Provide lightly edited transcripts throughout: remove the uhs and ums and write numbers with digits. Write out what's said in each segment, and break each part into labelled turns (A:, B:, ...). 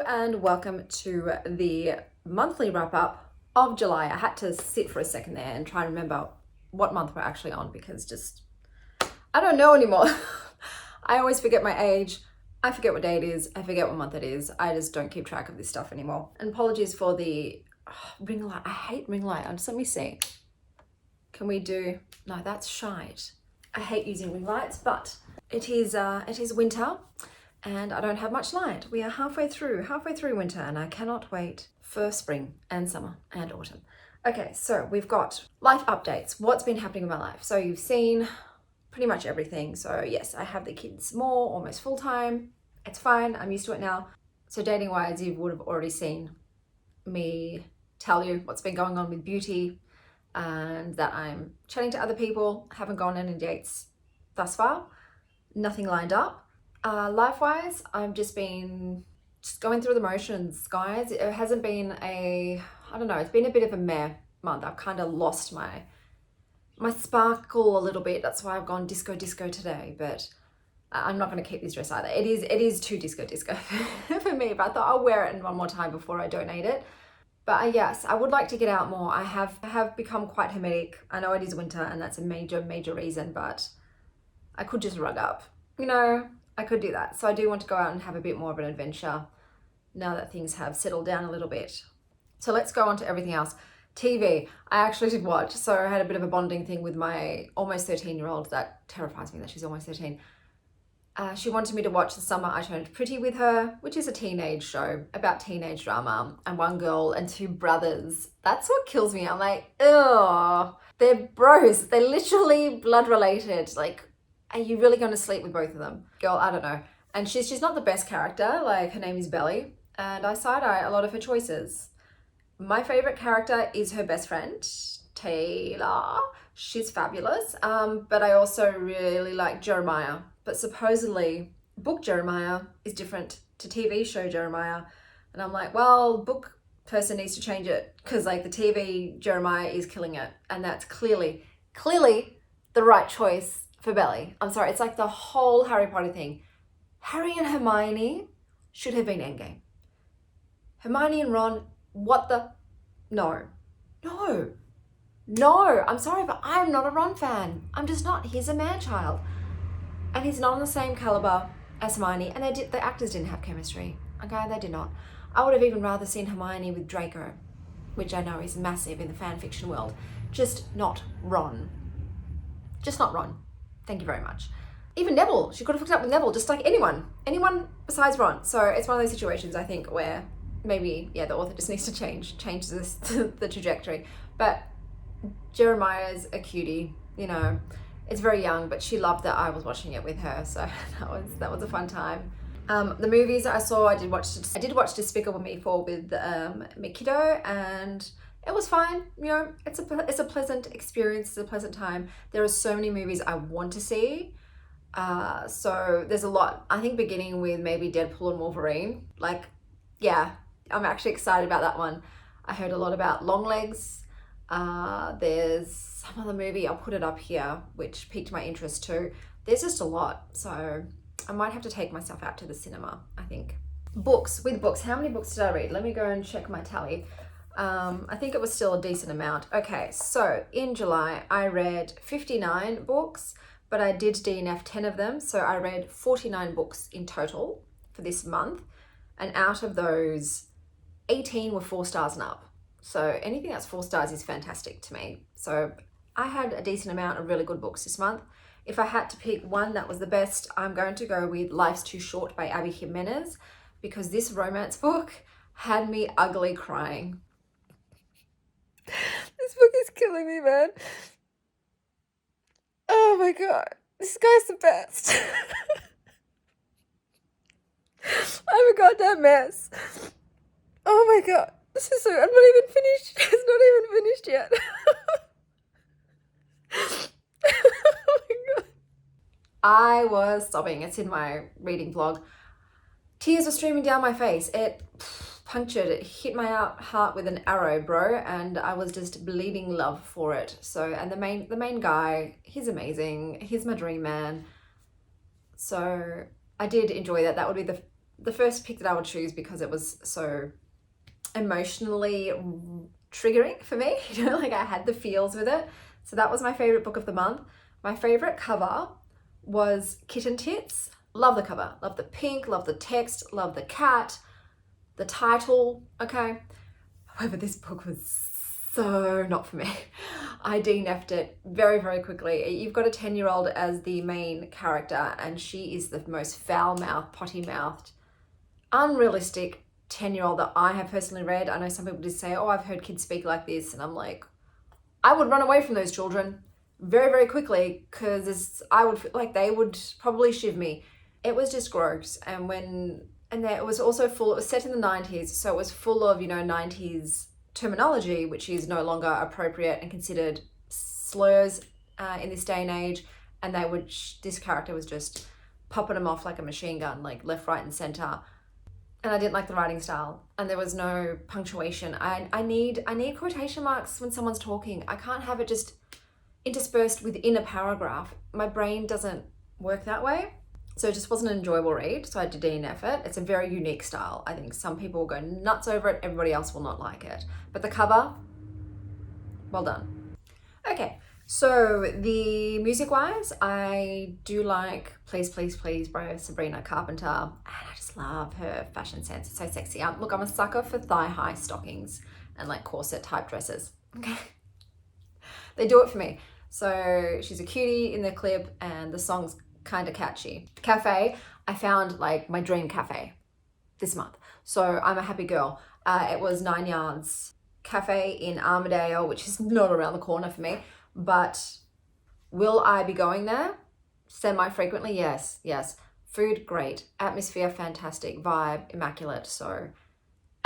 A: and welcome to the monthly wrap-up of July. I had to sit for a second there and try and remember what month we're actually on because just, I don't know anymore. I always forget my age. I forget what day it is. I forget what month it is. I just don't keep track of this stuff anymore. And apologies for the ring light. I hate ring light. Just let me see. Can we do, no, that's shite. I hate using ring lights, but it is winter. And I don't have much light. We are halfway through winter, and I cannot wait for spring and summer and autumn. Okay, so we've got life updates. What's been happening in my life? So you've seen pretty much everything. So yes, I have the kids more, almost full time. It's fine, I'm used to it now. So dating wise, you would have already seen me tell you what's been going on with beauty and that I'm chatting to other people. Haven't gone on any dates thus far. Nothing lined up. Life-wise, I've just been going through the motions, guys. It hasn't been I don't know, it's been a bit of a meh month. I've kind of lost my sparkle a little bit. That's why I've gone disco today, but I'm not going to keep this dress either. It is too disco for me, but I thought I'll wear it one more time before I donate it. But yes, I would like to get out more. I have become quite hermetic. I know it is winter and that's a major reason, but I could just rug up, you know. I could do that. So I do want to go out and have a bit more of an adventure now that things have settled down a little bit. So let's go on to everything else. TV, I actually did watch. So I had a bit of a bonding thing with my almost 13-year-old. That terrifies me that she's almost 13. She wanted me to watch The Summer I Turned Pretty with her, which is a teenage show about teenage drama and one girl and two brothers. That's what kills me. I'm like, ugh, they're bros. They're literally blood related. Like, are you really going to sleep with both of them? Girl, I don't know. And she's not the best character. Like, her name is Belly. And I side-eye a lot of her choices. My favorite character is her best friend, Taylor. She's fabulous. But I also really like Jeremiah. But supposedly, book Jeremiah is different to TV show Jeremiah. And I'm like, well, book person needs to change it. Because, like, the TV Jeremiah is killing it. And that's clearly the right choice for Belly. I'm sorry, it's like the whole Harry Potter thing. Harry and Hermione should have been Endgame. Hermione and Ron, what the? No. I'm sorry, but I'm not a Ron fan. I'm just not. He's a man-child. And he's not on the same caliber as Hermione. And the actors didn't have chemistry. Okay, they did not. I would have even rather seen Hermione with Draco, which I know is massive in the fan fiction world. Just not Ron. Just not Ron. Thank you very much. Even Neville, she could have hooked up with Neville, just like anyone besides Ron. So it's one of those situations, I think, where maybe, yeah, the author just needs to change this the trajectory. But Jeremiah's a cutie, you know. It's very young, but she loved that I was watching it with her, so that was a fun time. The movies I saw, I did watch Despicable Me 4 with Mikito, and it was fine. You know, it's a pleasant experience. It's a pleasant time. There are so many movies I want to see. So there's a lot. I think beginning with maybe Deadpool and Wolverine. Like, yeah, I'm actually excited about that one. I heard a lot about Longlegs. There's some other movie, I'll put it up here, which piqued my interest too. There's just a lot. So I might have to take myself out to the cinema, I think. Books. How many books did I read? Let me go and check my tally. I think it was still a decent amount. Okay, so in July, I read 59 books, but I did DNF 10 of them. So I read 49 books in total for this month. And out of those, 18 were 4 stars and up. So anything that's 4 stars is fantastic to me. So I had a decent amount of really good books this month. If I had to pick one that was the best, I'm going to go with Life's Too Short by Abby Jimenez, because this romance book had me ugly crying. This book is killing me, man. Oh my god. This guy's the best. I'm a goddamn mess. Oh my god. This is so... I'm not even finished. It's not even finished yet. Oh my god. I was sobbing. It's in my reading vlog. Tears were streaming down my face. It hit my heart with an arrow, bro, and I was just bleeding love for it. So, and the main guy, he's amazing. He's my dream man. So I did enjoy that. That would be the first pick that I would choose because it was so emotionally triggering for me. You know, like I had the feels with it. So that was my favorite book of the month. My favorite cover was Kitten Tits. Love the cover, love the pink, love the text, love the cat, the title, okay. However, this book was so not for me. I DNF'd it very, very quickly. You've got a 10-year-old as the main character, and she is the most foul-mouthed, potty-mouthed, unrealistic 10-year-old that I have personally read. I know some people just say, oh, I've heard kids speak like this, and I'm like, I would run away from those children very, very quickly, because I would feel like they would probably shiv me. It was just gross. And it was also full, it was set in the 90s, so it was full of, you know, 90s terminology, which is no longer appropriate and considered slurs in this day and age. And this character was just popping them off like a machine gun, like left, right, and center. And I didn't like the writing style, and there was no punctuation. I need quotation marks when someone's talking. I can't have it just interspersed within a paragraph. My brain doesn't work that way. So it just wasn't an enjoyable read, so I had to DNF it. It's a very unique style. I think some people will go nuts over it, everybody else will not like it. But the cover, well done. Okay, so the music-wise, I do like Please, Please, Please by Sabrina Carpenter, and I just love her fashion sense. It's so sexy. Look, I'm a sucker for thigh-high stockings and like corset-type dresses, okay? They do it for me. So she's a cutie in the clip, and the song's kind of catchy. Cafe, I found like my dream cafe this month. So I'm a happy girl. It was 9 Yards Cafe in Armadale, which is not around the corner for me, but will I be going there? Semi-frequently, yes. Food, great. Atmosphere, fantastic. Vibe, immaculate. So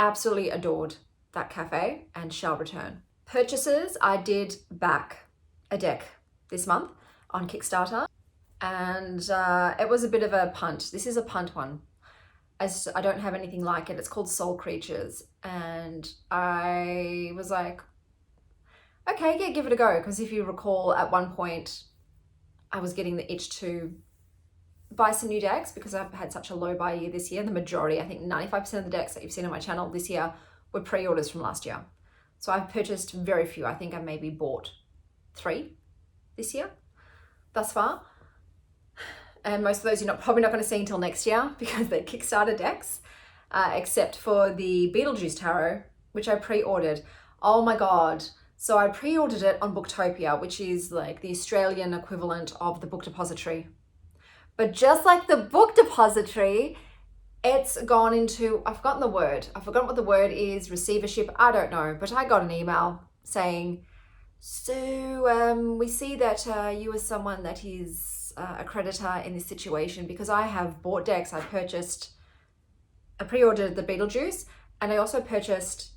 A: absolutely adored that cafe and shall return. Purchases, I did back a deck this month on Kickstarter. And it was a bit of a punt. This is a punt one, as I don't have anything like it. It's called Soul Creatures. And I was like, okay, yeah, give it a go. Because if you recall, at one point, I was getting the itch to buy some new decks because I've had such a low buy year this year. The majority, I think 95% of the decks that you've seen on my channel this year were pre-orders from last year. So I've purchased very few. I think I maybe bought 3 this year thus far. And most of those you're probably not going to see until next year because they're Kickstarter decks, except for the Beetlejuice Tarot, which I pre-ordered. Oh my God. So I pre-ordered it on Booktopia, which is like the Australian equivalent of the Book Depository. But just like the Book Depository, it's gone into, I've forgotten the word. I've forgotten what the word is, receivership, I don't know. But I got an email saying, so we see that you are someone that is a creditor in this situation, because I have bought decks. I pre-ordered the Beetlejuice, and I also purchased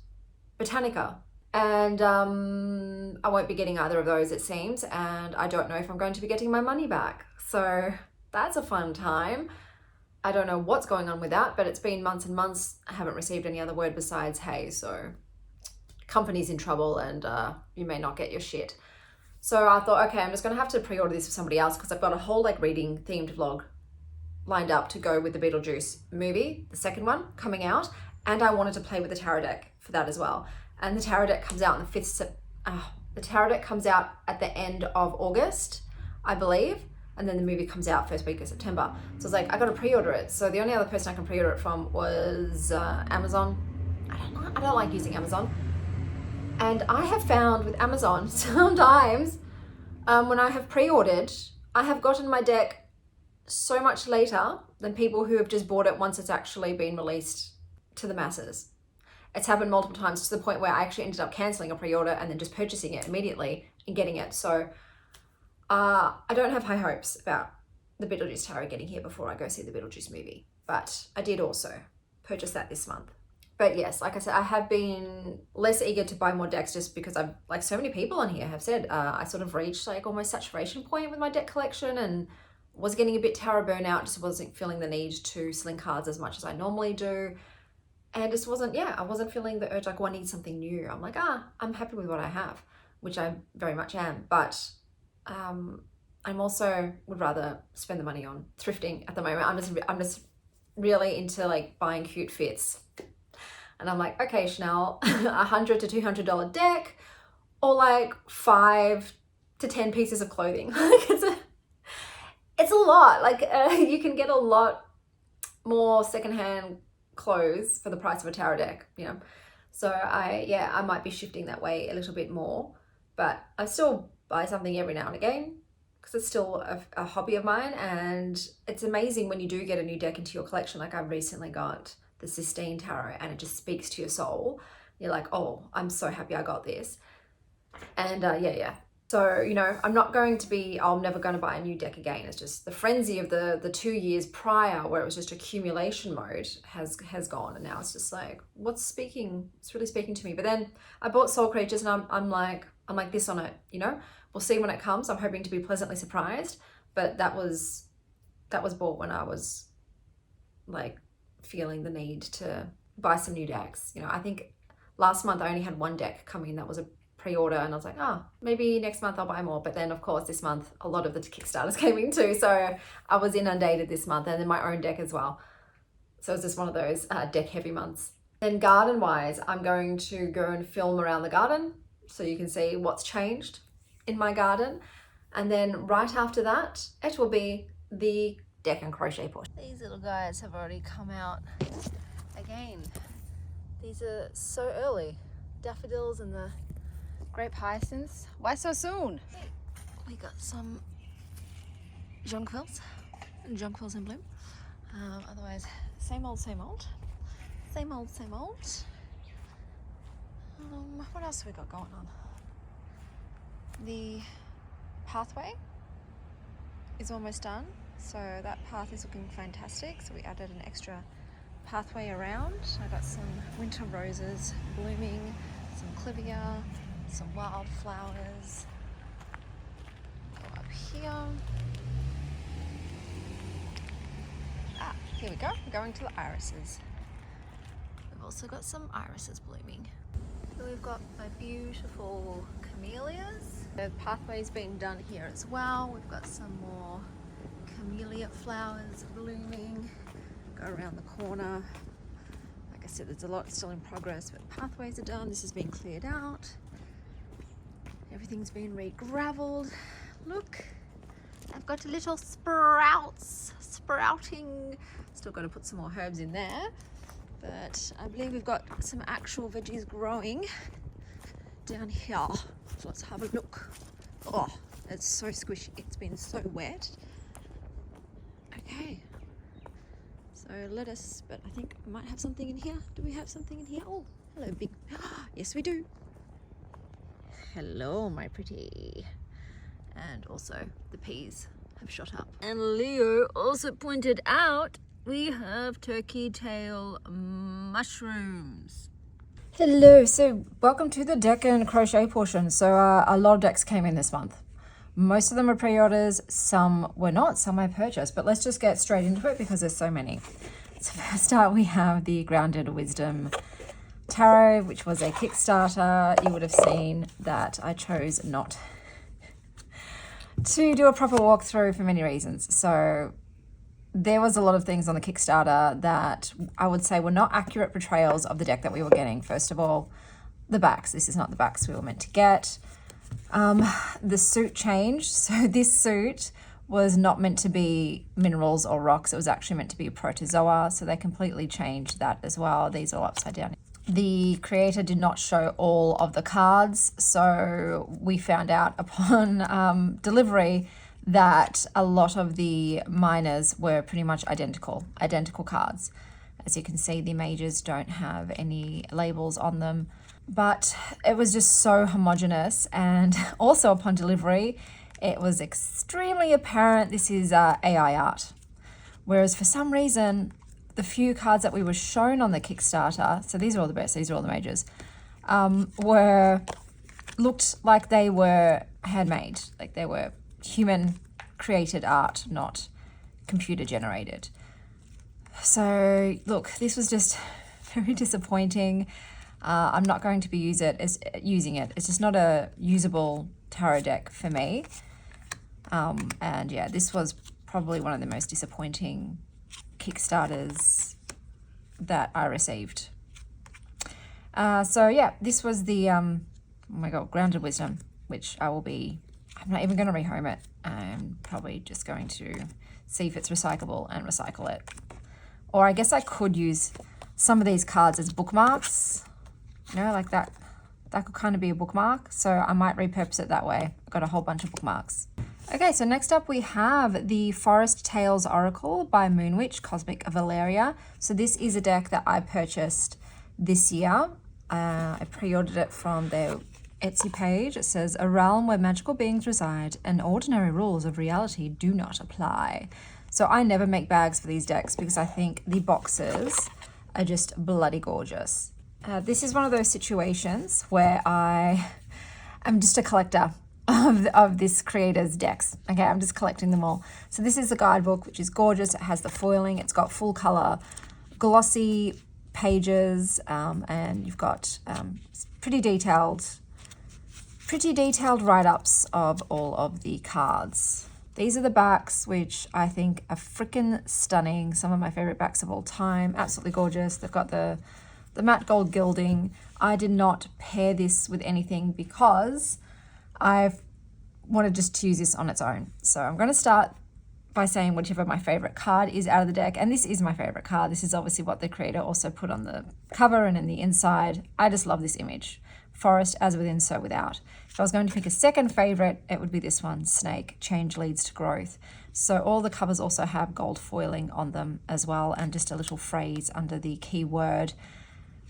A: Botanica, and I won't be getting either of those, it seems, and I don't know if I'm going to be getting my money back. So that's a fun time. I don't know what's going on with that, but it's been months and months. I haven't received any other word besides hey. So company's in trouble, and you may not get your shit. So I thought, okay, I'm just going to have to pre-order this for somebody else, because I've got a whole like reading themed vlog lined up to go with the Beetlejuice movie, the second one coming out. And I wanted to play with the tarot deck for that as well. And the tarot deck comes out on the tarot deck comes out at the end of August, I believe. And then the movie comes out first week of September. So I was like, I got to pre-order it. So the only other person I can pre-order it from was Amazon. I don't like using Amazon. And I have found with Amazon, sometimes when I have pre-ordered, I have gotten my deck so much later than people who have just bought it once it's actually been released to the masses. It's happened multiple times, to the point where I actually ended up cancelling a pre-order and then just purchasing it immediately and getting it. So I don't have high hopes about the Beetlejuice Tarot getting here before I go see the Beetlejuice movie. But I did also purchase that this month. But yes, like I said, I have been less eager to buy more decks, just because I've, like so many people on here have said, I sort of reached like almost saturation point with my deck collection and was getting a bit tarot burnout, just wasn't feeling the need to sling cards as much as I normally do. And just wasn't, I wasn't feeling the urge like, oh, I need something new. I'm like, I'm happy with what I have, which I very much am. But I'm also would rather spend the money on thrifting at the moment. I'm just really into like buying cute fits. And I'm like, okay, Chanel, $100 to $200 deck, or like 5 to 10 pieces of clothing. Like it's a lot. Like you can get a lot more secondhand clothes for the price of a tarot deck, you know. So I might be shifting that way a little bit more, but I still buy something every now and again because it's still a hobby of mine. And it's amazing when you do get a new deck into your collection. Like I recently got the Sistine Tarot, and it just speaks to your soul. You're like, oh, I'm so happy I got this. And yeah. So, you know, I'm never going to buy a new deck again. It's just the frenzy of the 2 years prior where it was just accumulation mode has gone. And now it's just like, it's really speaking to me. But then I bought Soul Creatures, and I'm like this on it, you know, we'll see when it comes. I'm hoping to be pleasantly surprised. But that was bought when I was like feeling the need to buy some new decks. You know, I think last month I only had 1 deck coming in that was a pre-order, and I was like, oh, maybe next month I'll buy more. But then of course this month a lot of the Kickstarters came in too, so I was inundated this month, and then my own deck as well. So it's just one of those deck heavy months. Then garden wise, I'm going to go and film around the garden so you can see what's changed in my garden. And then right after that, it will be the deck and crochet portion. These little guys have already come out again. These are so early. Daffodils and the grape hyacinths. Why so soon? We got some jonquils in bloom. Otherwise, same old. What else have we got going on? The pathway is almost done, so that path is looking fantastic. So we added an extra pathway around. I got some winter roses blooming, some clivia, some wildflowers. Go up here. Here we go. We're going to the irises. We've also got some irises blooming. So we've got my beautiful camellias. The pathway's been done here as well. We've got some more camellia flowers blooming. Go around the corner. Like I said, there's a lot still in progress, but pathways are done. This has been cleared out. Everything's been re-gravelled. Look, I've got little sprouts sprouting. Still got to put some more herbs in there, but I believe we've got some actual veggies growing down here. So let's have a look. Oh, it's so squishy. It's been so wet. Okay. So lettuce, but I think we might have something in here. Do we have something in here? Oh, hello, big. Yes, we do. Hello, my pretty. And also the peas have shot up. And Leo also pointed out we have turkey tail mushrooms. Hello, so welcome to the deck and crochet portion. So a lot of decks came in this month. Most of them are pre-orders, some were not, some I purchased, but let's just get straight into it because there's so many. So first up we have the Grounded Wisdom Tarot, which was a Kickstarter. You would have seen that I chose not to do a proper walkthrough for many reasons. So there was a lot of things on the Kickstarter that I would say were not accurate portrayals of the deck that we were getting. First of all, the backs. This is not the backs we were meant to get. The suit changed. So this suit was not meant to be minerals or rocks. It was actually meant to be a protozoa. So they completely changed that as well. These are all upside down. The creator did not show all of the cards. So we found out upon delivery that a lot of the minors were pretty much identical cards. As you can see, the mages don't have any labels on them, but it was just so homogenous. And also upon delivery, it was extremely apparent this is AI art. Whereas for some reason, the few cards that we were shown on the Kickstarter, so these are all the best, these are all the mages, looked like they were handmade, like they were human created art, not computer generated. So look, this was just very disappointing. I'm not going to be using it. It's just not a usable tarot deck for me. And yeah, this was probably one of the most disappointing Kickstarters that I received. So yeah, this was the, oh my God, Grounded Wisdom, which I'm not even going to rehome it. I'm probably just going to see if it's recyclable and recycle it. Or I guess I could use some of these cards as bookmarks, you know, like that. That could kind of be a bookmark. So I might repurpose it that way. I've got a whole bunch of bookmarks. Okay, so next up we have the Forest Tales Oracle by Moonwitch Cosmic Valeria. So this is a deck that I purchased this year. I pre-ordered it from their Etsy page. It says, a realm where magical beings reside and ordinary rules of reality do not apply. So I never make bags for these decks because I think the boxes are just bloody gorgeous. This is one of those situations where I am just a collector of this creator's decks. Okay, I'm just collecting them all. So this is the guidebook, which is gorgeous. It has the foiling. It's got full color, glossy pages, and you've got pretty detailed write-ups of all of the cards. These are the backs, which I think are freaking stunning. Some of my favorite backs of all time. Absolutely gorgeous. They've got the matte gold gilding. I did not pair this with anything because I wanted just to use this on its own. So I'm going to start by saying whichever my favorite card is out of the deck. And this is my favorite card. This is obviously what the creator also put on the cover and in the inside. I just love this image. Forest as within, so without. If I was going to pick a second favorite, it would be this one, Snake, Change Leads to Growth. So all the covers also have gold foiling on them as well, and just a little phrase under the keyword.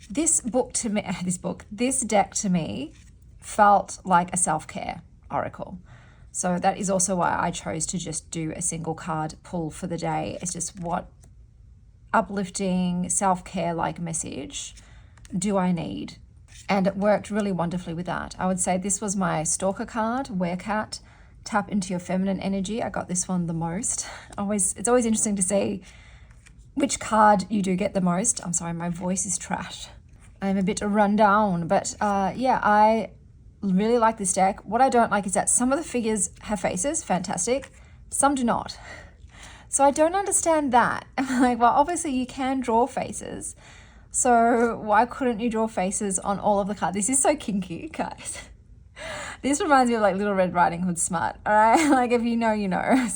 A: This deck to me felt like a self-care oracle. So that is also why I chose to just do a single card pull for the day. It's just, what uplifting self-care like message do I need? And it worked really wonderfully with that. I would say this was my stalker card, Werecat, tap into your feminine energy. I got this one the most. It's always interesting to see which card you do get the most. I'm sorry, my voice is trash. I'm a bit run down, but yeah, I really like this deck. What I don't like is that some of the figures have faces, fantastic. Some do not. So I don't understand that. I'm like, well, obviously you can draw faces. So why couldn't you draw faces on all of the cards? This is so kinky, guys. This reminds me of like Little Red Riding Hood smut, all right? Like, if you know, you know.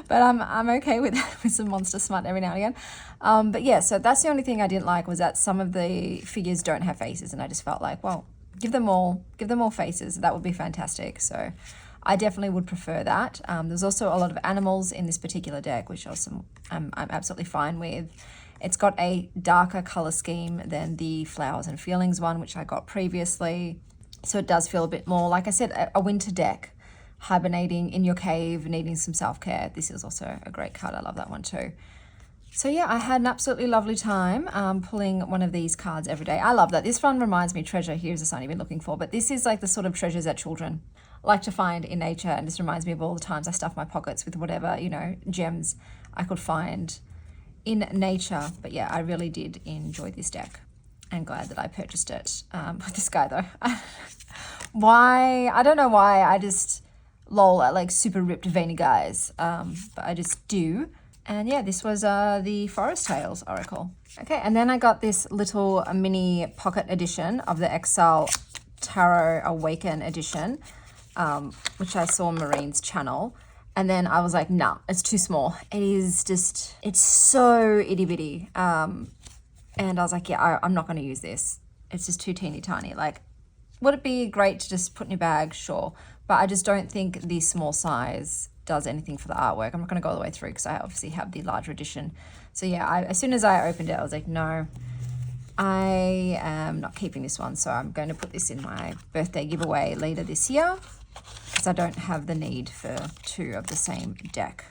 A: But I'm okay with some monster smut every now and again. But yeah, so that's the only thing I didn't like, was that some of the figures don't have faces, and I just felt like, well, give them all faces. That would be fantastic. So I definitely would prefer that. There's also a lot of animals in this particular deck, which also I'm absolutely fine with. It's got a darker color scheme than the Flowers and Feelings one, which I got previously. So it does feel a bit more, like I said, a winter deck. Hibernating in your cave, needing some self-care. This is also a great card. I love that one too. So yeah, I had an absolutely lovely time pulling one of these cards every day. I love that. This one reminds me, treasure, here's the sign you've been looking for. But this is like the sort of treasures that children like to find in nature. And this reminds me of all the times I stuff my pockets with whatever, you know, gems I could find in nature. But yeah, I really did enjoy this deck, and glad that I purchased it. With this guy though. Why? I don't know why. I just... lol, I like super ripped veiny guys, but I just do. And yeah, this was the Forest Tales Oracle. Okay, and then I got this little mini pocket edition of the Exile Tarot Awaken edition, which I saw Marine's channel. And then I was like, nah, it's too small. It is just, it's so itty bitty. And I was like, yeah, I'm not going to use this. It's just too teeny tiny. Like, would it be great to just put in your bag? Sure. But I just don't think the small size does anything for the artwork. I'm not going to go all the way through because I obviously have the larger edition. So yeah, as soon as I opened it, I was like, no, I am not keeping this one. So I'm going to put this in my birthday giveaway later this year, because I don't have the need for two of the same deck.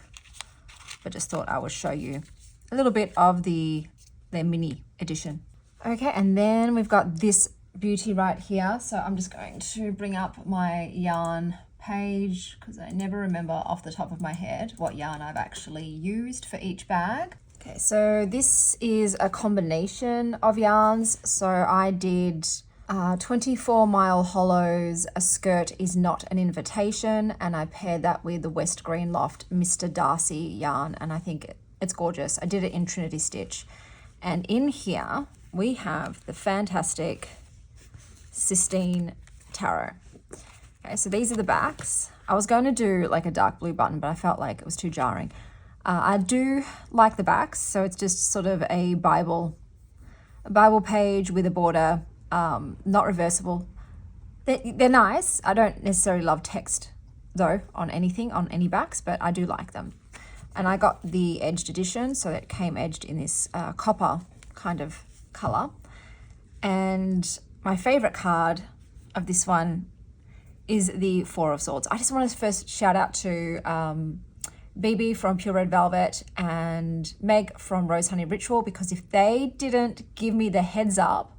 A: But just thought I would show you a little bit of their mini edition. Okay, and then we've got this beauty right here. So I'm just going to bring up my yarn page, because I never remember off the top of my head what yarn I've actually used for each bag. Okay, so this is a combination of yarns. So I did 24 Mile Hollows, A Skirt Is Not an Invitation, and I paired that with the West Green Loft Mr. Darcy yarn, and I think It's gorgeous. I did it in Trinity Stitch. And in here, we have the fantastic Sistine Tarot. Okay, so these are the backs. I was going to do like a dark blue button, but I felt like it was too jarring. I do like the backs, so it's just sort of a Bible page with a border, not reversible. They're nice. I don't necessarily love text though on anything, on any backs, but I do like them. And I got the edged edition, so it came edged in this copper kind of color. And my favorite card of this one is the Four of Swords. I just want to first shout out to BB from Pure Red Velvet and Meg from Rose Honey Ritual, because if they didn't give me the heads up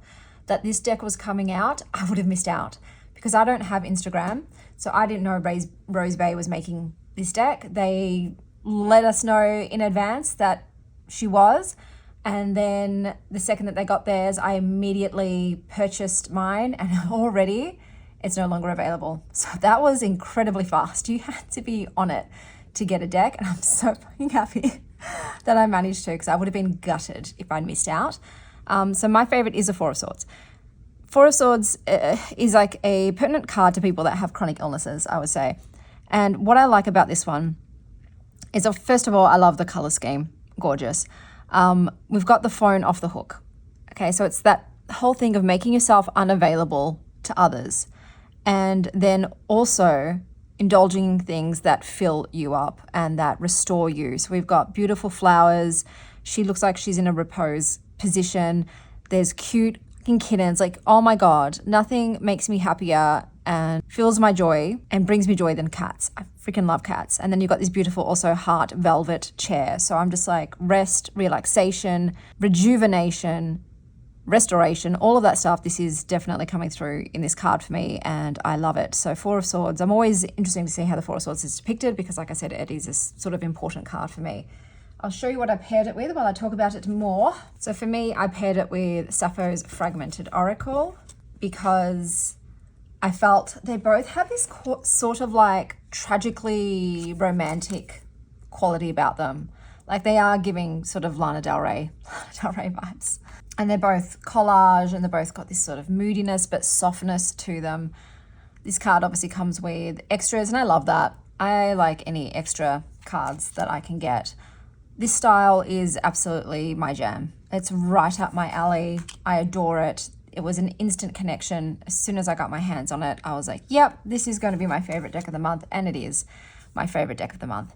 A: that this deck was coming out, I would have missed out, because I don't have Instagram. So I didn't know Rose Bay was making this deck. They let us know in advance that she was. And then the second that they got theirs, I immediately purchased mine, and already it's no longer available. So that was incredibly fast. You had to be on it to get a deck, and I'm so fucking happy that I managed to, because I would have been gutted if I'd missed out. So my favorite is a Four of Swords. Four of Swords is like a pertinent card to people that have chronic illnesses, I would say. And what I like about this one is, first of all, I love the color scheme. Gorgeous. We've got the phone off the hook. Okay, so it's that whole thing of making yourself unavailable to others, and then also indulging things that fill you up and that restore you. So we've got beautiful flowers. She looks like she's in a repose position. There's cute kittens. Like, oh my God, nothing makes me happier and fills my joy and brings me joy than cats. I freaking love cats. And then you've got this beautiful also heart velvet chair. So I'm just like rest, relaxation, rejuvenation, restoration, all of that stuff. This is definitely coming through in this card for me, and I love it. So Four of Swords, I'm always interested to see how the Four of Swords is depicted, because like I said, it is a sort of important card for me. I'll show you what I paired it with while I talk about it more. So for me, I paired it with Sappho's Fragmented Oracle, because I felt they both have this sort of like tragically romantic quality about them. Like they are giving sort of Lana Del Rey vibes. And they're both collage, and they've both got this sort of moodiness but softness to them. This card obviously comes with extras, and I love that. I like any extra cards that I can get. This style is absolutely my jam. It's right up my alley. I adore it. It was an instant connection. As soon as I got my hands on it, I was like, yep, this is going to be my favorite deck of the month, and it is my favorite deck of the month.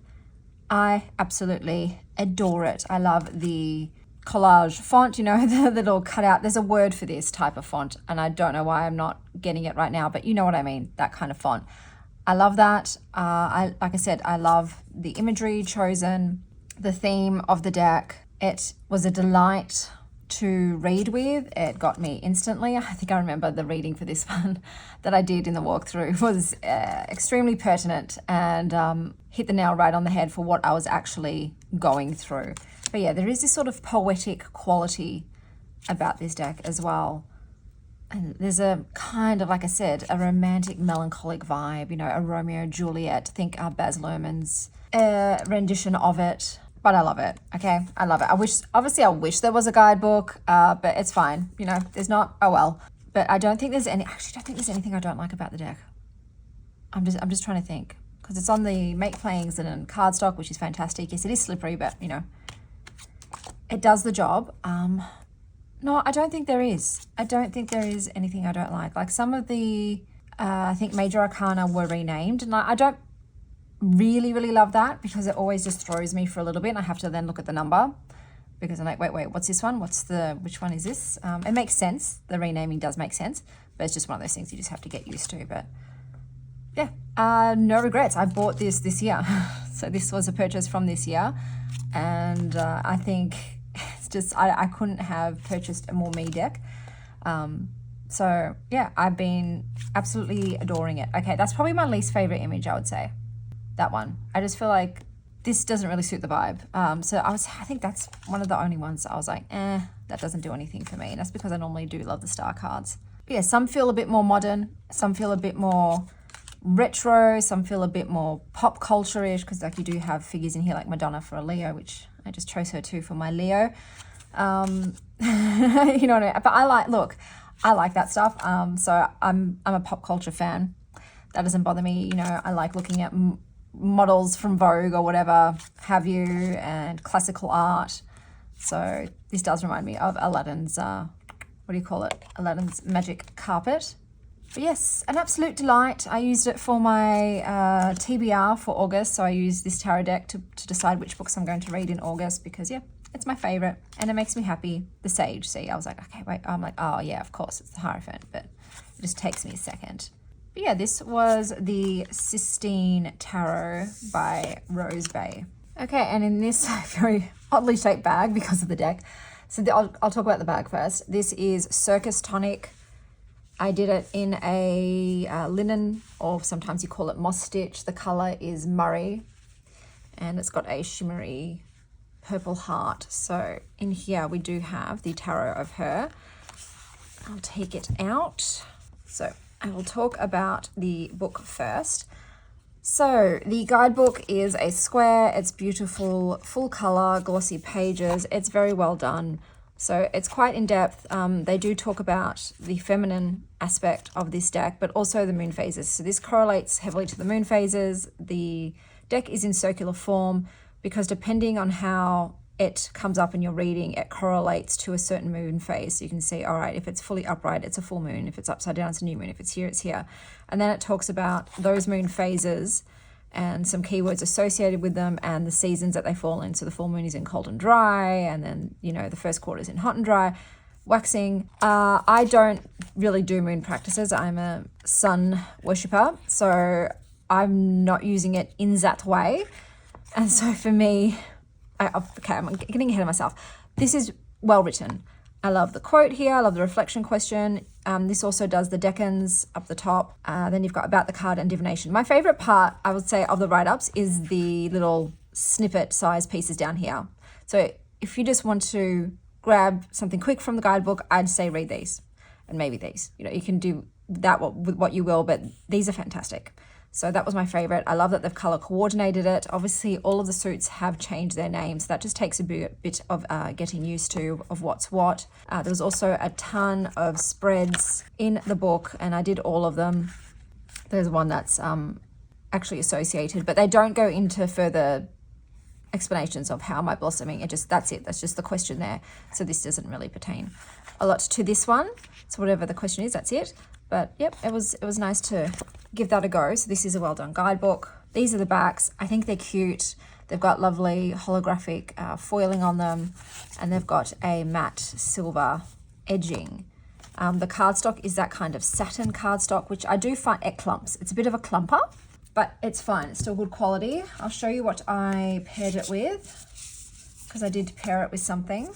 A: I absolutely adore it. I love the collage font, you know, the little cutout. There's a word for this type of font, and I don't know why I'm not getting it right now, but you know what I mean, that kind of font. I love that. Like I said, I love the imagery chosen, the theme of the deck. It was a delight to read with. It got me instantly. I think I remember the reading for this one that I did in the walkthrough was extremely pertinent and hit the nail right on the head for what I was actually going through. But yeah, there is this sort of poetic quality about this deck as well. And there's a kind of, like I said, a romantic, melancholic vibe, you know, a Romeo and Juliet. Think Baz Luhrmann's rendition of it. But I love it, okay? I love it. I wish there was a guidebook, but it's fine. You know, there's not, oh well. But I don't think there's anything I don't like about the deck. I'm just trying to think. Because it's on the make playings and cardstock, which is fantastic. Yes, it is slippery, but you know, it does the job. No, I don't think there is. I don't think there is anything I don't like. Like some of the, I think Major Arcana were renamed, and I don't really love that, because it always just throws me for a little bit, and I have to then look at the number, because I'm like, wait, what's this one? Which one is this? It makes sense. The renaming does make sense, but it's just one of those things you just have to get used to. But yeah, no regrets. I bought this year. So this was a purchase from this year, and I think it's just, I couldn't have purchased a more me deck. So yeah, I've been absolutely adoring it. Okay, that's probably my least favorite image, I would say. That one. I just feel like this doesn't really suit the vibe. So I think that's one of the only ones I was like, that doesn't do anything for me. And that's because I normally do love the star cards. But yeah, some feel a bit more modern, some feel a bit more retro, some feel a bit more pop culture-ish, because like you do have figures in here like Madonna for a Leo, which
B: I just chose her too for my Leo. You know what I mean? But I like that stuff. So I'm a pop culture fan. That doesn't bother me. You know, I like looking at models from Vogue or whatever have you, and classical art. So this does remind me of Aladdin's, what do you call it? Aladdin's magic carpet. But yes, an absolute delight. I used it for my TBR for August. So I used this tarot deck to decide which books I'm going to read in August because, yeah, it's my favorite and it makes me happy. The Sage, see, I was like, okay, wait. I'm like, oh, yeah, of course, it's the Hierophant, but it just takes me a second. But yeah, this was the Sistine Tarot by Rose Bay. Okay, and in this very oddly shaped bag because of the deck. So I'll talk about the bag first. This is Circus Tonic. I did it in a linen, or sometimes you call it moss stitch. The color is Murray, and it's got a shimmery purple heart. So in here we do have the tarot of her. I'll take it out. So I will talk about the book first. So the guidebook is a square. It's beautiful, full color, glossy pages. It's very well done. So it's quite in depth. They do talk about the feminine aspect of this deck, but also the moon phases. So this correlates heavily to the moon phases. The deck is in circular form because depending on how it comes up in your reading, it correlates to a certain moon phase. So you can see, all right, if it's fully upright, it's a full moon. If it's upside down, it's a new moon. If it's here, it's here. And then it talks about those moon phases and some keywords associated with them and the seasons that they fall in. So the full moon is in cold and dry, and then, you know, the first quarter is in hot and dry, waxing. I don't really do moon practices. I'm a sun worshipper, so I'm not using it in that way. And so for me, okay, I'm getting ahead of myself. This is well written. I love the quote here. I love the reflection question. This also does the decans up the top. Then you've got about the card and divination. My favorite part, I would say, of the write-ups is the little snippet size pieces down here. So if you just want to grab something quick from the guidebook, I'd say read these and maybe these. You know, you can do that with what you will, but these are fantastic. So that was my favorite. I love that they've color coordinated it. Obviously, all of the suits have changed their names. That just takes a bit of getting used to of what's what. There was also a ton of spreads in the book, and I did all of them. There's one that's actually associated, but they don't go into further explanations of how am I blossoming. That's it. That's just the question there. So this doesn't really pertain a lot to this one. So whatever the question is, that's it. But yep, it was nice to give that a go. So this is a well done guidebook. These are the backs. I think they're cute. They've got lovely holographic foiling on them, and they've got a matte silver edging. The cardstock is that kind of satin cardstock, which I do find it clumps. It's a bit of a clumper, but it's fine. It's still good quality. I'll show you what I paired it with, because I did pair it with something.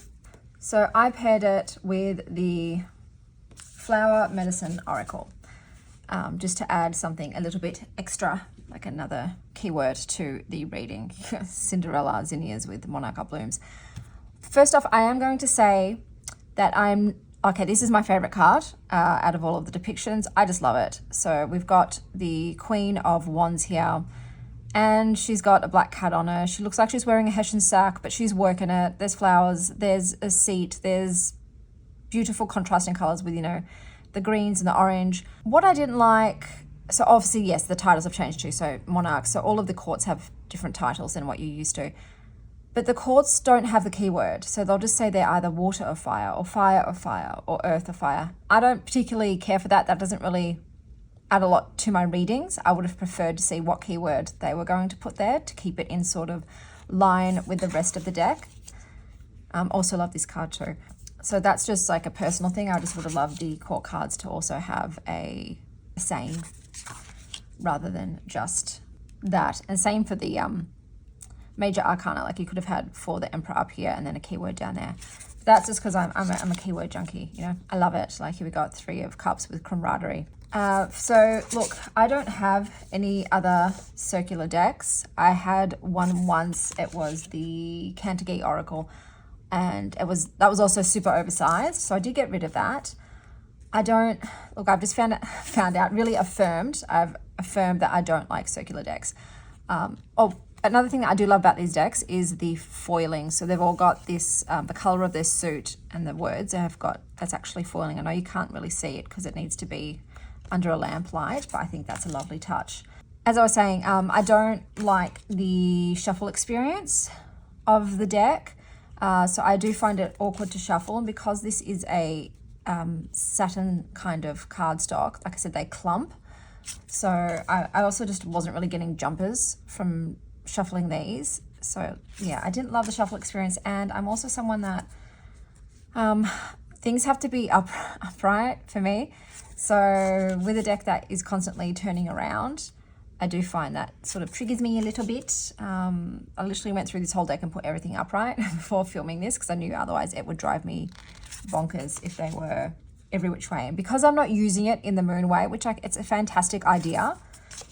B: So I paired it with the Flower Medicine Oracle, just to add something a little bit extra, like another keyword to the reading. Cinderella zinnias with monarch blooms. First off, I am going to say that this is my favorite card out of all of the depictions. I just love it. So we've got the Queen of Wands here, and she's got a black cat on her. She looks like she's wearing a hessian sack, but she's working it. There's flowers, there's a seat, there's beautiful contrasting colors with, you know, the greens and the orange. What I didn't like, so obviously, yes, the titles have changed too. So monarch, so all of the courts have different titles than what you're used to. But the courts don't have the keyword. So they'll just say they're either water or fire, or fire or fire, or earth or fire. I don't particularly care for that. That doesn't really add a lot to my readings. I would have preferred to see what keyword they were going to put there to keep it in sort of line with the rest of the deck. Also love this card too. So that's just like a personal thing. I just would have loved the court cards to also have a saying rather than just that. And same for the major arcana. Like you could have had for the emperor up here and then a keyword down there. That's just because I'm a keyword junkie, you know. I love it. Like here we got 3 of Cups with camaraderie. So look, I don't have any other circular decks. I had one once. It was the Canterbury Oracle, and that was also super oversized. So I did get rid of that. I've just found out, really affirmed. I've affirmed that I don't like circular decks. Another thing that I do love about these decks is the foiling. So they've all got this, the color of their suit and the words have got, that's actually foiling. I know you can't really see it because it needs to be under a lamplight, but I think that's a lovely touch. As I was saying, I don't like the shuffle experience of the deck. So I do find it awkward to shuffle, and because this is a satin kind of cardstock, like I said, they clump. So I also just wasn't really getting jumpers from shuffling these. So yeah, I didn't love the shuffle experience, and I'm also someone that things have to be upright for me. So with a deck that is constantly turning around, I do find that sort of triggers me a little bit. I literally went through this whole deck and put everything upright before filming this because I knew otherwise it would drive me bonkers if they were every which way. And because I'm not using it in the moon way, which it's a fantastic idea,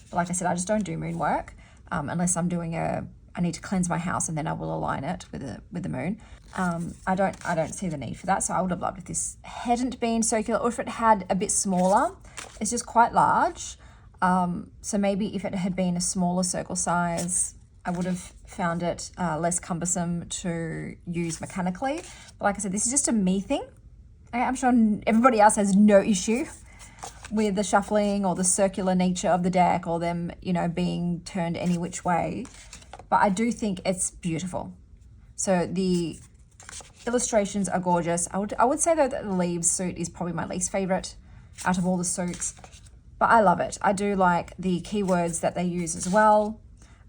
B: but like I said, I just don't do moon work unless I'm doing I need to cleanse my house and then I will align it with the moon. I don't see the need for that. So I would have loved if this hadn't been circular, or if it had a bit smaller. It's just quite large. So maybe if it had been a smaller circle size, I would have found it less cumbersome to use mechanically. But like I said, this is just a me thing. I'm sure everybody else has no issue with the shuffling or the circular nature of the deck, or them, being turned any which way. But I do think it's beautiful. So the illustrations are gorgeous. I would say though that the leaves suit is probably my least favorite out of all the suits. But I love it. I do like the keywords that they use as well.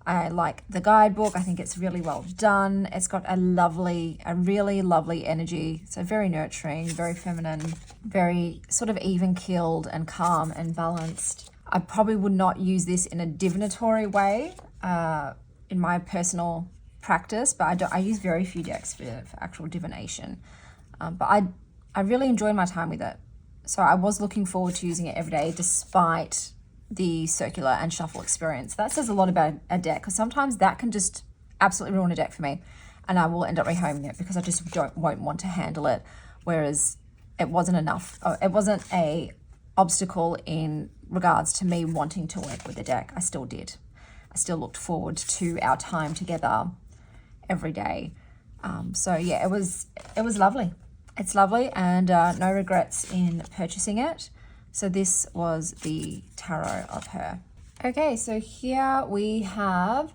B: I like the guidebook. I think it's really well done. It's got a really lovely energy. So very nurturing, very feminine, very sort of even-keeled and calm and balanced. I probably would not use this in a divinatory way in my personal practice, but I use very few decks for actual divination. But I really enjoyed my time with it. So I was looking forward to using it every day despite the circular and shuffle experience. That says a lot about a deck, because sometimes that can just absolutely ruin a deck for me, and I will end up rehoming it because I just won't want to handle it. Whereas it wasn't enough. It wasn't a obstacle in regards to me wanting to work with the deck. I still did. I still looked forward to our time together every day. So yeah, it was lovely. It's lovely, and no regrets in purchasing it. So this was the tarot of her. Okay, so here we have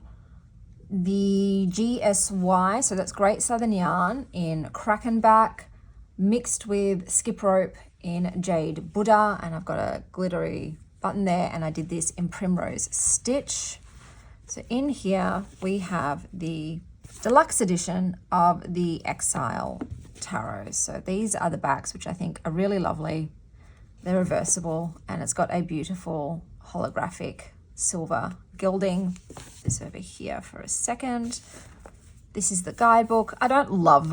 B: the GSY, so that's Great Southern Yarn in Krakenback, mixed with skip rope in Jade Buddha, and I've got a glittery button there, and I did this in Primrose Stitch. So in here we have the deluxe edition of the Exile Tarot. So these are the backs, which I think are really lovely. They're reversible, and it's got a beautiful holographic silver gilding. This over here for a second. This is the guidebook. I don't love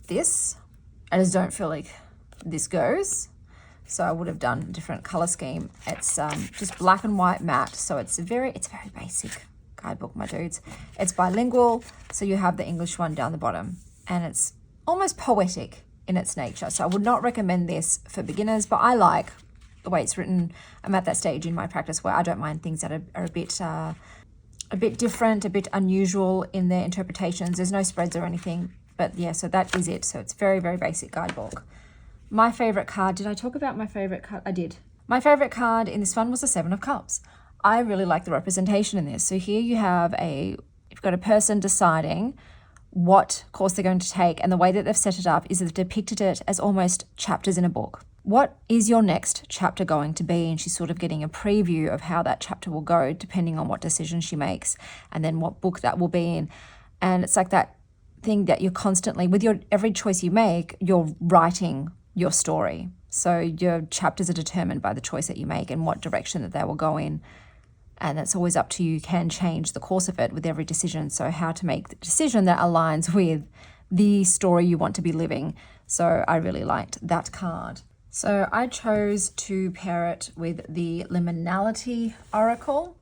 B: this. I just don't feel like this goes. So I would have done a different color scheme. It's just black and white matte, so it's very basic guidebook, my dudes. It's bilingual, so you have the English one down the bottom, and it's almost poetic in its nature. So I would not recommend this for beginners, but I like the way it's written. I'm at that stage in my practice where I don't mind things that are a bit different, a bit unusual in their interpretations. There's no spreads or anything, but yeah, so that is it. So it's very basic guidebook. My favorite card, did I talk about my favorite card? I did. My favorite card in this one was the Seven of Cups. I really like the representation in this. So here you have you've got a person deciding what course they're going to take, and the way that they've set it up is they've depicted it as almost chapters in a book. What is your next chapter going to be? And she's sort of getting a preview of how that chapter will go depending on what decision she makes, and then what book that will be in. And it's like that thing that you're constantly, with every choice you make, you're writing your story. So your chapters are determined by the choice that you make and what direction that they will go in. And it's always up to you. You can change the course of it with every decision. So how to make the decision that aligns with the story you want to be living. So I really liked that card. So I chose to pair it with the Liminality Oracle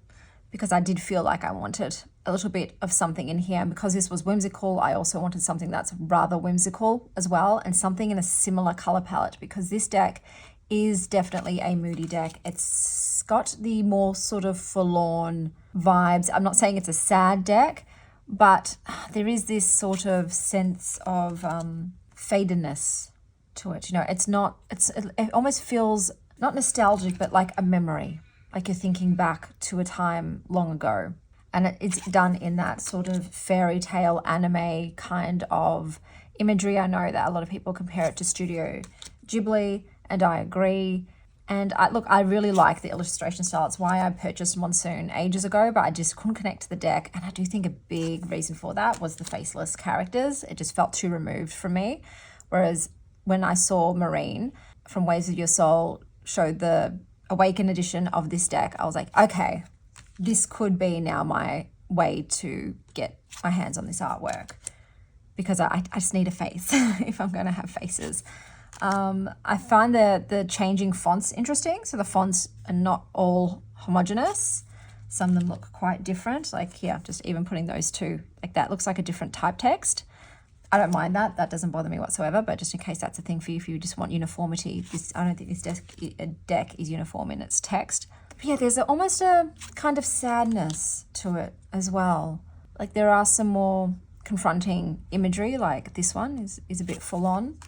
B: because I did feel like I wanted a little bit of something in here. And because this was whimsical, I also wanted something that's rather whimsical as well, and something in a similar color palette, because this deck is definitely a moody deck. It's got the more sort of forlorn vibes. I'm not saying it's a sad deck, but there is this sort of sense of fadedness to it. You know, it almost feels not nostalgic, but like a memory, like you're thinking back to a time long ago. And it's done in that sort of fairy tale anime kind of imagery. I know that a lot of people compare it to Studio Ghibli, and I agree. And I really like the illustration style. It's why I purchased Monsoon ages ago, but I just couldn't connect to the deck. And I do think a big reason for that was the faceless characters. It just felt too removed from me. Whereas when I saw Marine from Waves of Your Soul showed the Awakened edition of this deck, I was like, okay, this could be now my way to get my hands on this artwork, because I just need a face if I'm going to have faces. I find the changing fonts interesting. So the fonts are not all homogeneous. Some of them look quite different. Like here, just even putting those two, like that looks like a different type text. I don't mind that. That doesn't bother me whatsoever. But just in case that's a thing for you, if you just want uniformity, I don't think this deck is uniform in its text. But yeah, there's almost a kind of sadness to it as well. Like there are some more confronting imagery, like this one is a bit full on.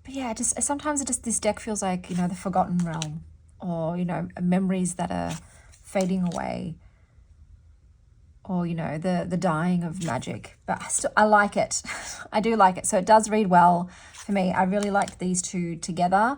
B: But yeah, sometimes this deck feels like, you know, the Forgotten Realm, or, you know, memories that are fading away, or, you know, the dying of magic. But I like it. I do like it. So it does read well for me. I really liked these two together.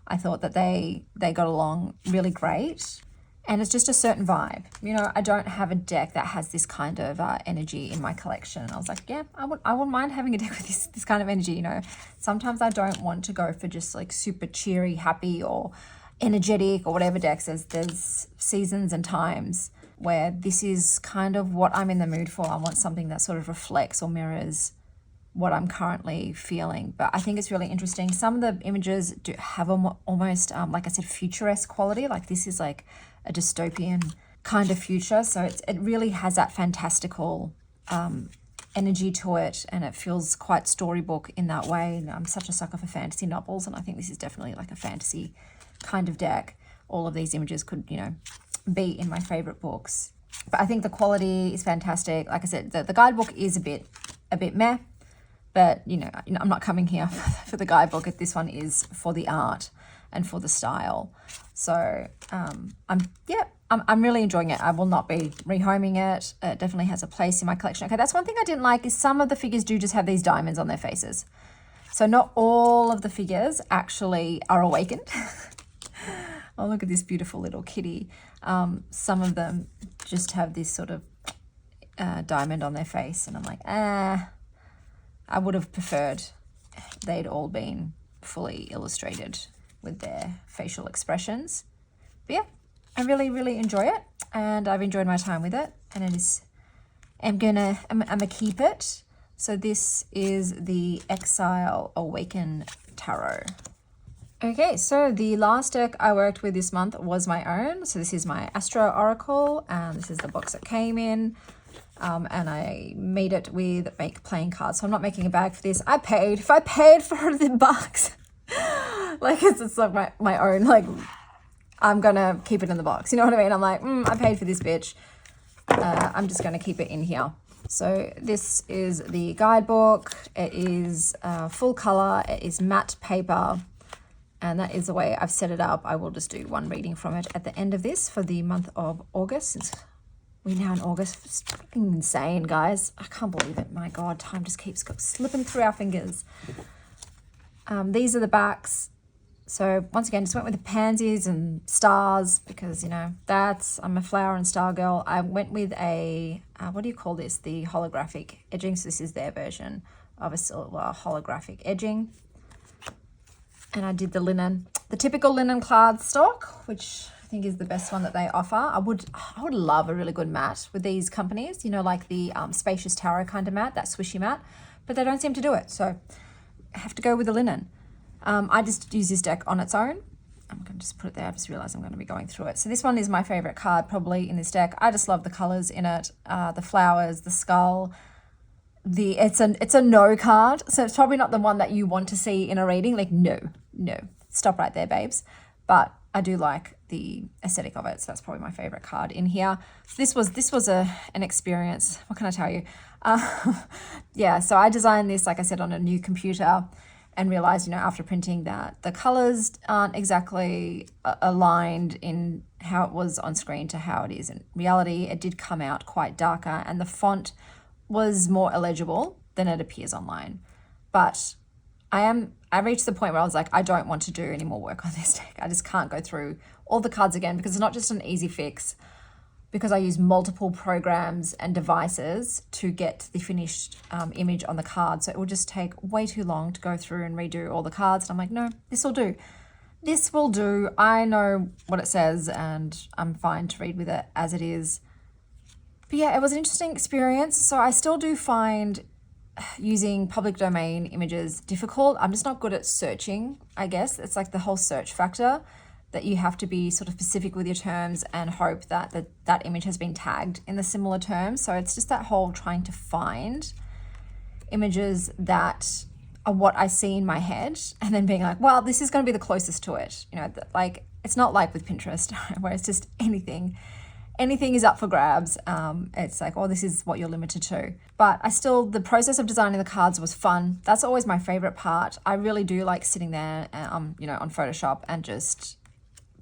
B: I thought that they got along really great. And it's just a certain vibe. You know, I don't have a deck that has this kind of energy in my collection. I was like, yeah, I wouldn't mind having a deck with this kind of energy, you know. Sometimes I don't want to go for just like super cheery, happy, or energetic, or whatever decks. There's seasons and times where this is kind of what I'm in the mood for. I want something that sort of reflects or mirrors what I'm currently feeling. But I think it's really interesting. Some of the images do have almost, like I said, futuresque quality. Like this is like a dystopian kind of future. So it really has that fantastical energy to it, and it feels quite storybook in that way. And I'm such a sucker for fantasy novels, and I think this is definitely like a fantasy kind of deck. All of these images could, you know, be in my favorite books. But I think the quality is fantastic. Like I said, the guidebook is a bit meh, but you know, I'm not coming here for the guidebook. This one is for the art and for the style. So I'm really enjoying it. I will not be rehoming it. It definitely has a place in my collection. Okay, that's one thing I didn't like, is some of the figures do just have these diamonds on their faces. So not all of the figures actually are awakened. Oh, look at this beautiful little kitty. Some of them just have this sort of diamond on their face, and I'm like, I would have preferred they'd all been fully illustrated with their facial expressions. But yeah, I really, really enjoy it, and I've enjoyed my time with it, and it is, I'm gonna keep it. So this is the Exile Awaken Tarot. Okay, so the last deck I worked with this month was my own. So this is my Astro Oracle, and this is the box it came in. And I made it with playing cards. So I'm not making a bag for this. If I paid for the box, like it's like my own, like I'm gonna keep it in the box. You know what I mean? I'm like, I paid for this bitch. I'm just gonna keep it in here. So this is the guidebook. It is full color. It is matte paper. And that is the way I've set it up. I will just do one reading from it at the end of this for the month of August. Since we're now in August. It's fucking insane, guys. I can't believe it. My God, time just keeps slipping through our fingers. These are the backs. So once again, just went with the pansies and stars because, you know, I'm a flower and star girl. I went with a, what do you call this? The holographic edging. So this is their version of a silver holographic edging. And I did the linen, the typical linen cardstock, which I think is the best one that they offer. I would love a really good mat with these companies, you know, like the Spacious Tarot kind of mat, that swishy mat, but they don't seem to do it. So I have to go with the linen. I just use this deck on its own. I'm going to just put it there. I just realized I'm going to be going through it. So this one is my favorite card probably in this deck. I just love the colors in it, the flowers, the skull. It's a no card, so it's probably not the one that you want to see in a reading. Like no, stop right there, babes. But I do like the aesthetic of it, so that's probably my favorite card in here. So this was an experience. What can I tell you? Yeah, so I designed this, like I said, on a new computer and realized, after printing that the colors aren't exactly aligned in how it was on screen to how it is in reality. It did come out quite darker and the font was more illegible than it appears online. But I reached the point where I was like, I don't want to do any more work on this deck. I just can't go through all the cards again because it's not just an easy fix, because I use multiple programs and devices to get the finished image on the card. So it will just take way too long to go through and redo all the cards. And I'm like, no, this will do. This will do. I know what it says and I'm fine to read with it as it is. But yeah, it was an interesting experience. So I still do find using public domain images difficult. I'm just not good at searching, I guess. It's like the whole search factor, that you have to be sort of specific with your terms and hope that that image has been tagged in the similar terms. So it's just that whole trying to find images that are what I see in my head and then being like, well, this is going to be the closest to it. Like it's not like with Pinterest where it's just anything is up for grabs. It's like, oh, this is what you're limited to. But the process of designing the cards was fun. That's always my favorite part. I really do like sitting there, on Photoshop and just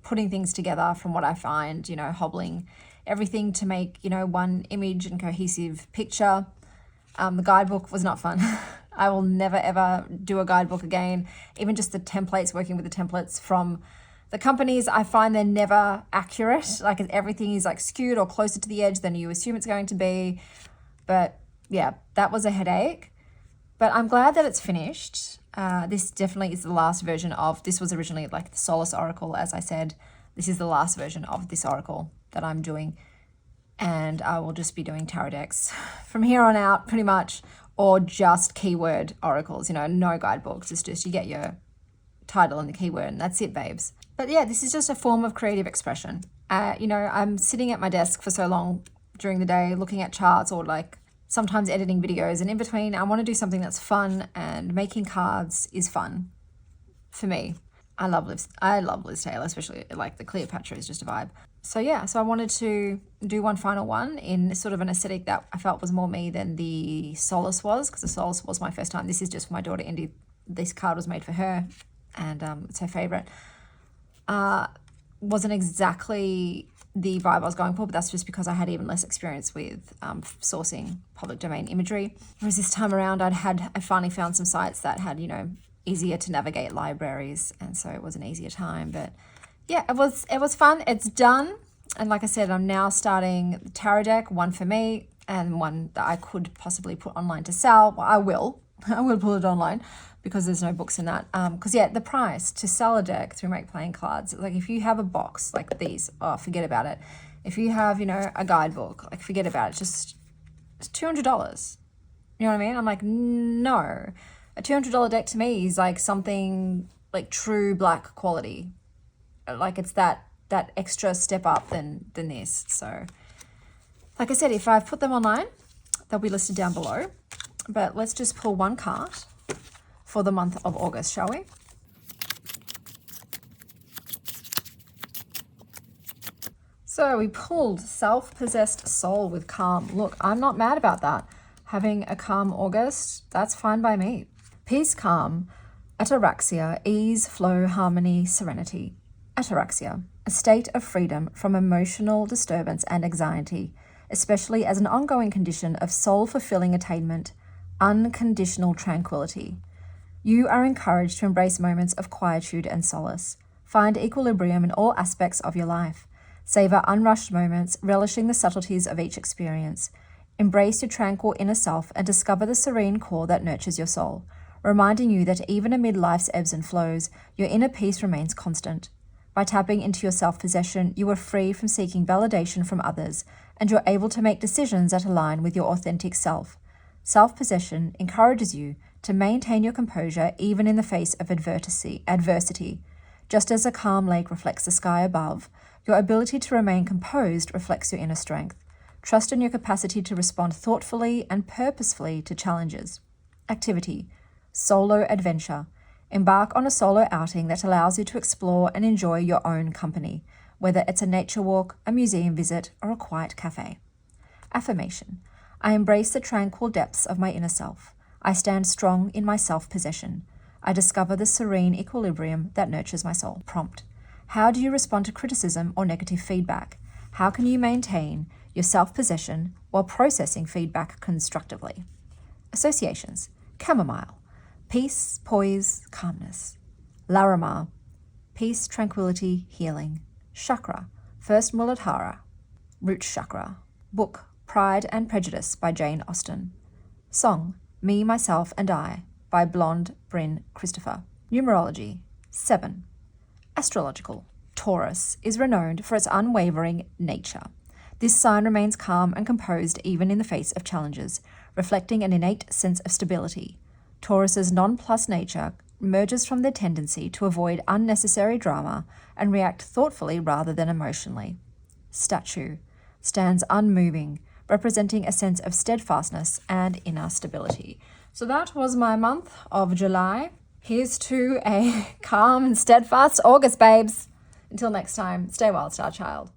B: putting things together from what I find, hobbling everything to make, one image and cohesive picture. The guidebook was not fun. I will never, ever do a guidebook again. Even just the templates, working with the templates from the companies, I find they're never accurate. Like everything is like skewed or closer to the edge than you assume it's going to be. But yeah, that was a headache. But I'm glad that it's finished. This definitely is the last version of, this was originally like the Solace Oracle, as I said. This is the last version of this Oracle that I'm doing. And I will just be doing tarot decks from here on out, pretty much, or just keyword oracles, no guidebooks. It's just you get your title and the keyword and that's it, babes. But yeah, this is just a form of creative expression. I'm sitting at my desk for so long during the day looking at charts or like sometimes editing videos, and in between I want to do something that's fun, and making cards is fun for me. I love Liz Taylor, especially like the Cleopatra is just a vibe. So yeah, I wanted to do one final one in sort of an aesthetic that I felt was more me than the Solace was, because the Solace was my first time. This is just for my daughter Indy. This card was made for her, and it's her favorite. Wasn't exactly the vibe I was going for, but that's just because I had even less experience with sourcing public domain imagery. Whereas this time around, I finally found some sites that had, easier to navigate libraries, and so it was an easier time. But yeah, it was fun. It's done, and like I said, I'm now starting the tarot deck, one for me and one that I could possibly put online to sell. Well, I will put it online because there's no books in that. Because yeah, the price to sell a deck through Make Playing Cards, like if you have a box like these, oh, forget about it. If you have, a guidebook, like forget about it. It's $200. You know what I mean? I'm like, no. A $200 deck to me is like something like true black quality. Like it's that extra step up than this. So like I said, if I've put them online, they'll be listed down below. But let's just pull one card for the month of August, shall we? So we pulled Self-Possessed Soul with Calm. Look, I'm not mad about that. Having a calm August, that's fine by me. Peace, calm, ataraxia, ease, flow, harmony, serenity. Ataraxia, a state of freedom from emotional disturbance and anxiety, especially as an ongoing condition of soul-fulfilling attainment, unconditional tranquility. You are encouraged to embrace moments of quietude and solace. Find equilibrium in all aspects of your life. Savor unrushed moments, relishing the subtleties of each experience. Embrace your tranquil inner self and discover the serene core that nurtures your soul, reminding you that even amid life's ebbs and flows, your inner peace remains constant. By tapping into your self-possession, you are free from seeking validation from others, and you're able to make decisions that align with your authentic self. Self-possession encourages you to maintain your composure even in the face of adversity. Just as a calm lake reflects the sky above, your ability to remain composed reflects your inner strength. Trust in your capacity to respond thoughtfully and purposefully to challenges. Activity: solo adventure. Embark on a solo outing that allows you to explore and enjoy your own company, whether it's a nature walk, a museum visit, or a quiet cafe. Affirmation: I embrace the tranquil depths of my inner self. I stand strong in my self-possession. I discover the serene equilibrium that nurtures my soul. Prompt. How do you respond to criticism or negative feedback? How can you maintain your self-possession while processing feedback constructively? Associations. Chamomile. Peace, poise, calmness. Larimar. Peace, tranquility, healing. Chakra. First Muladhara. Root chakra. Book. Pride and Prejudice by Jane Austen. Song. Me, Myself and I by Blonde Bryn Christopher. Numerology. 7. Astrological. Taurus is renowned for its unwavering nature. This sign remains calm and composed even in the face of challenges, reflecting an innate sense of stability. Taurus's nonplussed nature emerges from their tendency to avoid unnecessary drama and react thoughtfully rather than emotionally. Statue. Stands unmoving, representing a sense of steadfastness and inner stability. So that was my month of July. Here's to a calm and steadfast August, babes. Until next time, stay wild, star child.